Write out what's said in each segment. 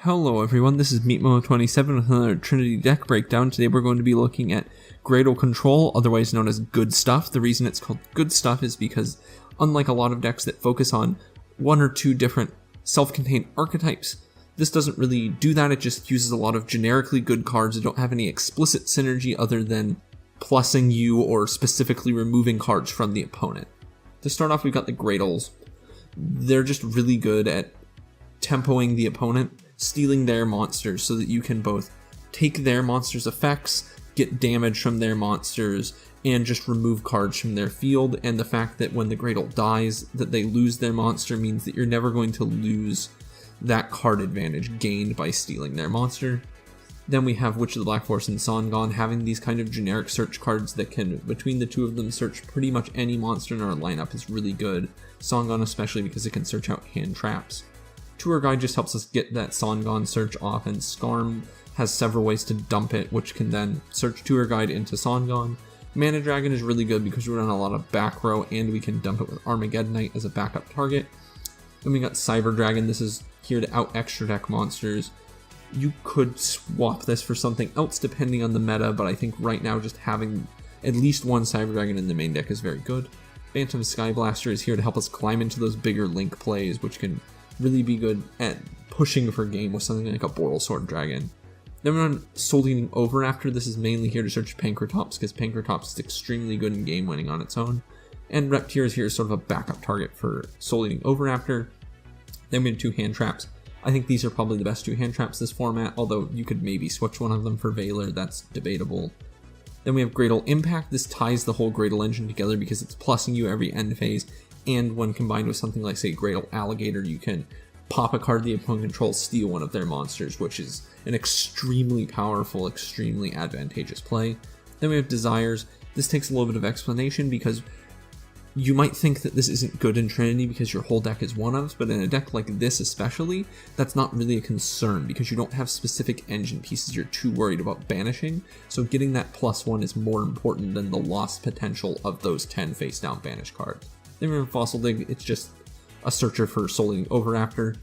Hello everyone, this is MeatMo27 with another Trinity deck breakdown. Today we're going to be looking at Gradle Control, otherwise known as Goodstuff. The reason it's called Goodstuff is because, unlike a lot of decks that focus on one or two different self-contained archetypes, this doesn't really do that. It just uses a lot of generically good cards that don't have any explicit synergy other than plussing you or specifically removing cards from the opponent. To start off, we've got the Gradles. They're just really good at tempoing the opponent, stealing their monsters so that you can both take their monsters' effects, get damage from their monsters, and just remove cards from their field. And the fact that when the Gradle dies, that they lose their monster means that you're never going to lose that card advantage gained by stealing their monster. Then we have Witch of the Black Forest and Songon. Having these kind of generic search cards that can, between the two of them, search pretty much any monster in our lineup is really good. Songon especially because it can search out hand traps. Tour Guide just helps us get that Songon search off, and Skarm has several ways to dump it, which can then search Tour Guide into Songon. Mana Dragon is really good because we run a lot of back row, and we can dump it with Armageddonite as a backup target. Then we got Cyber Dragon. This is here to out extra deck monsters. You could swap this for something else depending on the meta, but I think right now just having at least one Cyber Dragon in the main deck is very good. Phantom Skyblaster is here to help us climb into those bigger link plays, which can really be good at pushing for game with something like a Boral Sword Dragon. Then we're on Soul Eating Overafter. This is mainly here to search Pankratops because Pankratops is extremely good in game winning on its own. And Reptier is here as sort of a backup target for Soul Eating Overafter. Then we have two hand traps. I think these are probably the best two hand traps this format, although you could maybe switch one of them for Valor, that's debatable. Then we have Gradle Impact. This ties the whole Gradle engine together because it's plussing you every end phase, and when combined with something like, say, Gradle Alligator, you can pop a card the opponent controls, steal one of their monsters, which is an extremely powerful, extremely advantageous play. Then we have Desires. This takes a little bit of explanation because you might think that this isn't good in Trinity because your whole deck is one-ofs, but in a deck like this especially, that's not really a concern because you don't have specific engine pieces you're too worried about banishing, so getting that +1 is more important than the lost potential of those 10 face-down banish cards. Then we're in Fossil Dig. It's just a searcher for Soul Eating Overafter.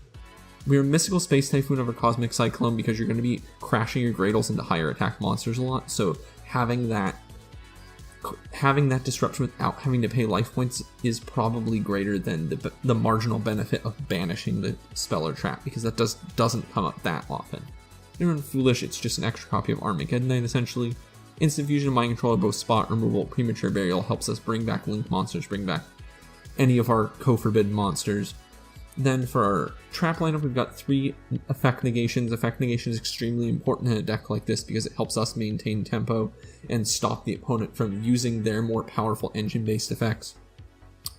We're in Mystical Space Typhoon over Cosmic Cyclone because you're going to be crashing your Gradles into higher attack monsters a lot, so having that disruption without having to pay life points is probably greater than the marginal benefit of banishing the spell or trap, because that doesn't come up that often. Then we're in Foolish. It's just an extra copy of Armageddonite essentially. Instant Fusion and Mind Control are both spot removal. Premature Burial helps us bring back Link monsters, bring back any of our co-forbidden monsters. Then for our trap lineup, we've got 3 effect negations. Effect negation is extremely important in a deck like this because it helps us maintain tempo and stop the opponent from using their more powerful engine-based effects.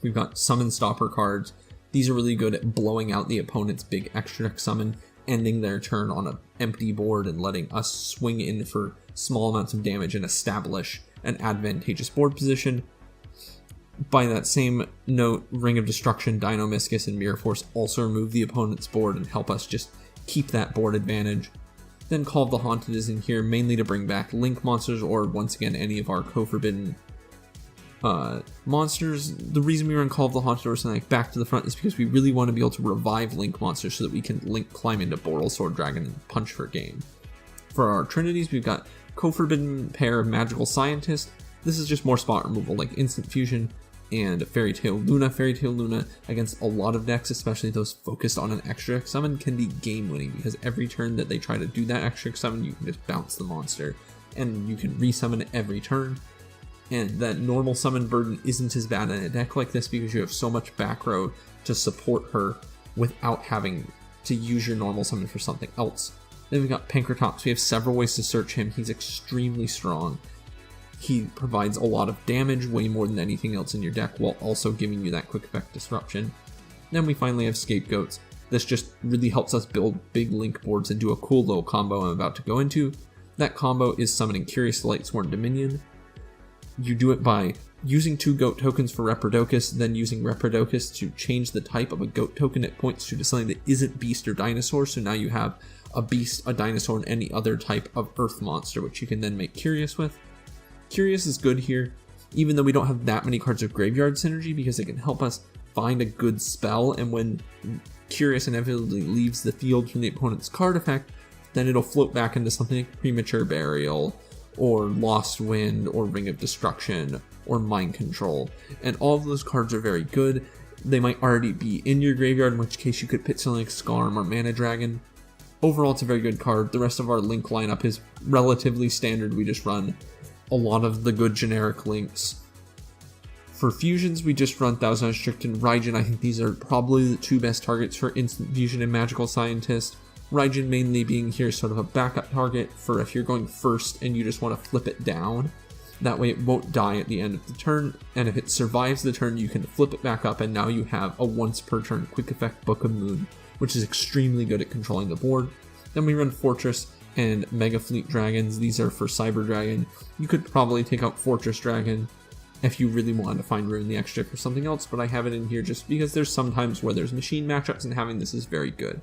We've got summon stopper cards. These are really good at blowing out the opponent's big extra deck summon, ending their turn on an empty board and letting us swing in for small amounts of damage and establish an advantageous board position. By that same note, Ring of Destruction, Dino-Miscus, and Mirror Force also remove the opponent's board and help us just keep that board advantage. Then Call of the Haunted is in here mainly to bring back Link monsters or, once again, any of our co-forbidden monsters. The reason we run Call of the Haunted or something like Back to the Front is because we really want to be able to revive Link monsters so that we can Link climb into Boral Sword Dragon and punch for game. For our Trinities, we've got co-forbidden pair of Magical Scientist. This is just more spot removal like Instant Fusion and Fairy Tale Luna. Fairy Tale Luna against a lot of decks, especially those focused on an extra deck summon, can be game winning because every turn that they try to do that extra deck summon, you can just bounce the monster and you can resummon it every turn. And that normal summon burden isn't as bad in a deck like this because you have so much back row to support her without having to use your normal summon for something else. Then we've got Pankratops. We have several ways to search him. He's extremely strong. He provides a lot of damage, way more than anything else in your deck, while also giving you that quick effect disruption. Then we finally have Scapegoats. This just really helps us build big link boards and do a cool little combo I'm about to go into. That combo is summoning Curious Lightsworn Dominion. You do it by using 2 goat tokens for Reprodocus, then using Reprodocus to change the type of a goat token it points to something that isn't beast or dinosaur, so now you have a beast, a dinosaur, and any other type of earth monster, which you can then make Curious with. Curious is good here, even though we don't have that many cards of graveyard synergy, because it can help us find a good spell, and when Curious inevitably leaves the field from the opponent's card effect, then it'll float back into something like Premature Burial, or Lost Wind, or Ring of Destruction, or Mind Control. And all of those cards are very good. They might already be in your graveyard, in which case you could pit something like Skarm or Mana Dragon. Overall, it's a very good card. The rest of our link lineup is relatively standard. We just run a lot of the good generic links. For fusions, we just run Thousand Strict and Raijin. I think these are probably the two best targets for Instant Fusion and Magical Scientist. Raijin mainly being here sort of a backup target for if you're going first and you just want to flip it down. That way it won't die at the end of the turn, and if it survives the turn, you can flip it back up, and now you have a once per turn quick effect Book of Moon, which is extremely good at controlling the board. Then we run Fortress and Mega Fleet Dragons. These are for Cyber Dragon. You could probably take out Fortress Dragon if you really wanted to find Ruin the Extra for something else, but I have it in here just because there's some times where there's machine matchups, and having this is very good.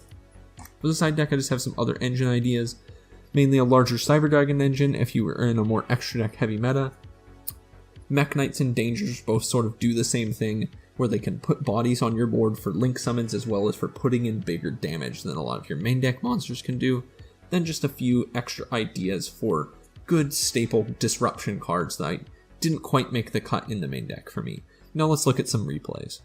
For the side deck, I just have some other engine ideas. Mainly a larger Cyber Dragon engine if you were in a more extra deck heavy meta. Mech Knights and Dangers both sort of do the same thing, where they can put bodies on your board for link summons as well as for putting in bigger damage than a lot of your main deck monsters can do. Then just a few extra ideas for good staple disruption cards that I didn't quite make the cut in the main deck for me. Now let's look at some replays.